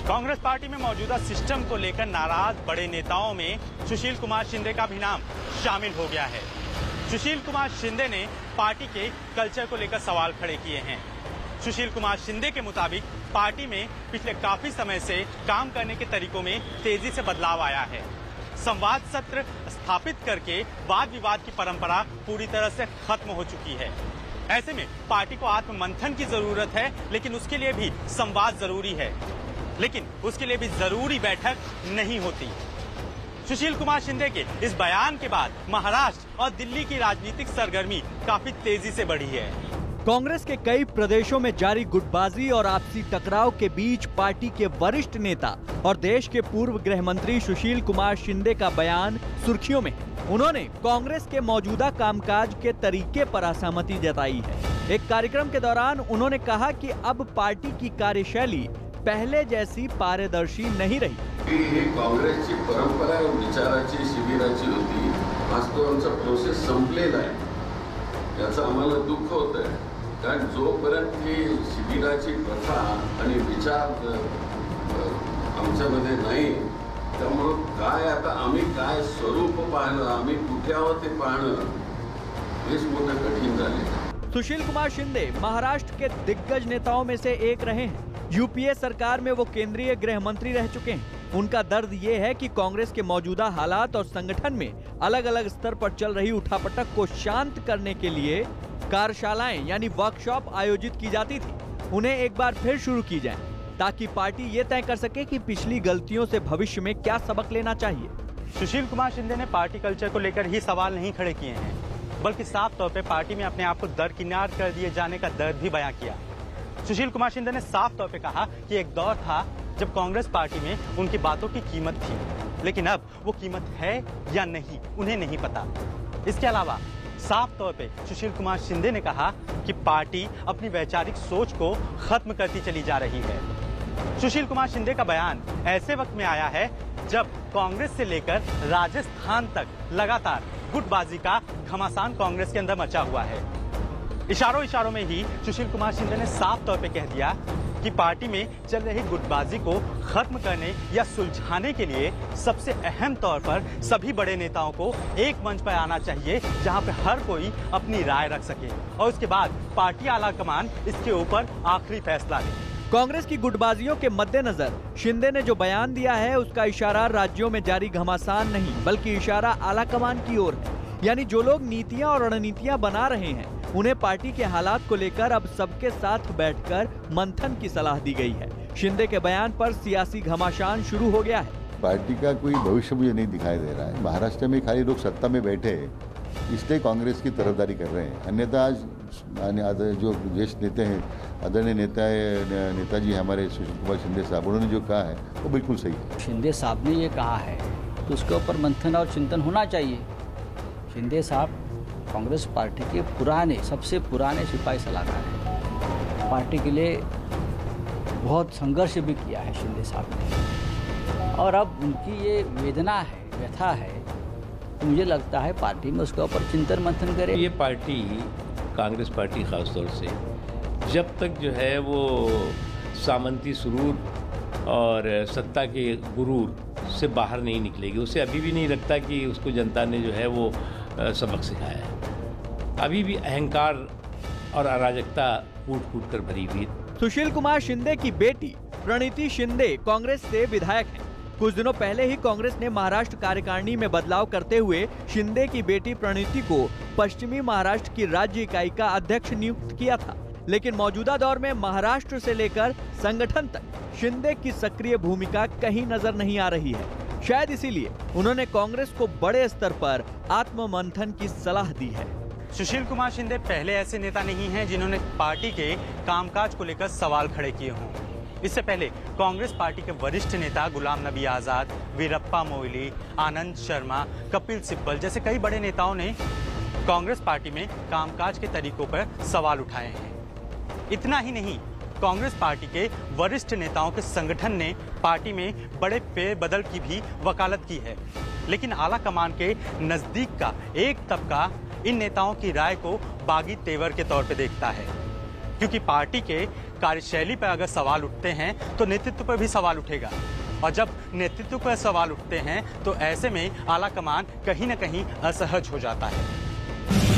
Congress party में मौजूदा system को लेकर नाराज बड़े नेताओं में सुशील कुमार शिंदे का भी नाम शामिल हो गया है। सुशील कुमार शिंदे ने पार्टी के कल्चर को लेकर सवाल खड़े किए हैं। सुशील कुमार शिंदे के मुताबिक पार्टी में पिछले काफी समय से काम करने के तरीकों में तेजी से बदलाव आया है। संवाद सत्र स्थापित करके वाद विवाद की परंपरा पूरी तरह से खत्म हो चुकी है। ऐसे में पार्टी को आत्ममंथन की जरूरत है, लेकिन उसके लिए भी संवाद जरूरी है, लेकिन उसके लिए भी जरूरी बैठक नहीं होती। सुशील कुमार शिंदे के इस बयान के बाद महाराष्ट्र और दिल्ली की राजनीतिक सरगर्मी काफी तेजी से बढ़ी है। कांग्रेस के कई प्रदेशों में जारी गुटबाजी और आपसी टकराव के बीच पार्टी के वरिष्ठ नेता और देश के पूर्व गृह मंत्री सुशील कुमार शिंदे का बयान सुर्खियों में। उन्होंने कांग्रेस के मौजूदा कामकाज के तरीके पर असहमति जताई है। एक कार्यक्रम के दौरान उन्होंने कहा कि अब पार्टी की कार्यशैली पहले जैसी पारदर्शी नहीं रही। ही काँग्रेसची परंपरा और विचाराची शिबिराची होती। आज तो आमचा प्रोसेस संपलेला आहे, याचं आम्हाला दुःख होतंय, कारण जोपर्यंत ही शिबिराची प्रथा आणि विचार आमच्यामध्ये नाही, त्यामुळे काय आता आम्ही काय स्वरूप पाहणं, आम्ही कुठे आहोत ते पाहणं हेच मोठं कठीण झाले। सुशील कुमार शिंदे महाराष्ट्र के दिग्गज नेताओं में से एक रहे हैं। यूपीए सरकार में वो केंद्रीय गृह मंत्री रह चुके हैं। उनका दर्द ये है कि कांग्रेस के मौजूदा हालात और संगठन में अलग अलग स्तर पर चल रही उठापटक को शांत करने के लिए कार्यशालाएं यानी वर्कशॉप आयोजित की जाती थी, उन्हें एक बार फिर शुरू की जाए, ताकि पार्टी ये तय कर सके कि पिछली गलतियों से भविष्य में क्या सबक लेना चाहिए। सुशील कुमार शिंदे ने पार्टी कल्चर को लेकर ही सवाल नहीं खड़े किए हैं, बल्कि साफ तौर पर पार्टी में अपने आप को दरकिनार कर दिए जाने का दर्द भी बयां किया। सुशील कुमार शिंदे ने साफ तौर पे कहा कि एक दौर था जब कांग्रेस पार्टी में उनकी बातों की कीमत थी, लेकिन अब वो कीमत है या नहीं उन्हें नहीं पता। इसके अलावा साफ तौर पे सुशील कुमार शिंदे ने कहा कि पार्टी अपनी वैचारिक सोच को खत्म करती चली जा रही है। सुशील कुमार शिंदे का बयान ऐसे वक्त में आया है जब कांग्रेस से लेकर राजस्थान तक लगातार गुटबाजी का घमासान कांग्रेस के अंदर मचा हुआ है। इशारों में ही सुशील कुमार शिंदे ने साफ तौर पे कह दिया कि पार्टी में चल रही गुटबाजी को खत्म करने या सुलझाने के लिए सबसे अहम तौर पर सभी बड़े नेताओं को एक मंच पर आना चाहिए, जहां पे हर कोई अपनी राय रख सके और उसके बाद पार्टी आला कमान इसके ऊपर आखिरी फैसला ले। कांग्रेस की गुटबाजियों के मद्देनजर शिंदे ने जो बयान दिया है उसका इशारा राज्यों में जारी घमासान नहीं, बल्कि इशारा आला कमान की ओर है। यानी जो लोग नीतियां और रणनीतियां बना रहे हैं उन्हें पार्टी के हालात को लेकर अब सबके साथ बैठकर मंथन की सलाह दी गई है। शिंदे के बयान पर सियासी घमासान शुरू हो गया है। पार्टी का कोई भविष्य मुझे नहीं दिखाई दे रहा है। महाराष्ट्र में खाली लोग सत्ता में बैठे इसलिए कांग्रेस की तरफदारी कर रहे हैं, अन्यथा आज जो ज्येष्ठ नेता हैं, आदरणीय नेताजी हमारे सुशील कुमार शिंदे साहब, उन्होंने जो कहा है वो बिल्कुल सही है। शिंदे साहब ने ये कहा है तो उसके ऊपर मंथन और चिंतन होना चाहिए। शिंदे साहब कांग्रेस पार्टी के सबसे पुराने सिपाही सलाहकार हैं। पार्टी के लिए बहुत संघर्ष भी किया है शिंदे साहब ने, और अब उनकी ये वेदना है, व्यथा है, तो मुझे लगता है पार्टी में उसके ऊपर चिंतन मंथन करे। ये पार्टी, कांग्रेस पार्टी खासतौर से, जब तक जो है वो सामंती सुरूर और सत्ता के गुरूर से बाहर नहीं निकलेगी, उसे अभी भी नहीं लगता कि उसको जनता ने जो है वो सबक सिखाया है। अभी भी अहंकार और अराजकता कूट कर भरी हुई। सुशील कुमार शिंदे की बेटी प्रणीति शिंदे कांग्रेस से विधायक हैं। कुछ दिनों पहले ही कांग्रेस ने महाराष्ट्र कार्यकारिणी में बदलाव करते हुए शिंदे की बेटी प्रणीति को पश्चिमी महाराष्ट्र की राज्य इकाई का अध्यक्ष नियुक्त किया था, लेकिन मौजूदा दौर में महाराष्ट्र से लेकर संगठन तक शिंदे की सक्रिय भूमिका कहीं नजर नहीं आ रही है। शायद इसीलिए उन्होंने कांग्रेस को बड़े स्तर पर आत्ममंथन की सलाह दी है। सुशील कुमार शिंदे पहले ऐसे नेता नहीं हैं जिन्होंने पार्टी के कामकाज को लेकर सवाल खड़े किए हों। इससे पहले कांग्रेस पार्टी के वरिष्ठ नेता गुलाम नबी आजाद, वीरप्पा मोइली, आनंद शर्मा, कपिल सिब्बल जैसे कई बड़े नेताओं ने कांग्रेस पार्टी में कामकाज के तरीकों पर सवाल उठाए हैं। इतना ही नहीं, कांग्रेस पार्टी के वरिष्ठ नेताओं के संगठन ने पार्टी में बड़े फेरबदल की भी वकालत की है, लेकिन आला कमान के नजदीक का एक तबका इन नेताओं की राय को बागी तेवर के तौर पे देखता है, क्योंकि पार्टी के कार्यशैली पर अगर सवाल उठते हैं तो नेतृत्व पर भी सवाल उठेगा, और जब नेतृत्व पर सवाल उठते हैं तो ऐसे में आला कमान कहीं न कहीं असहज हो जाता है।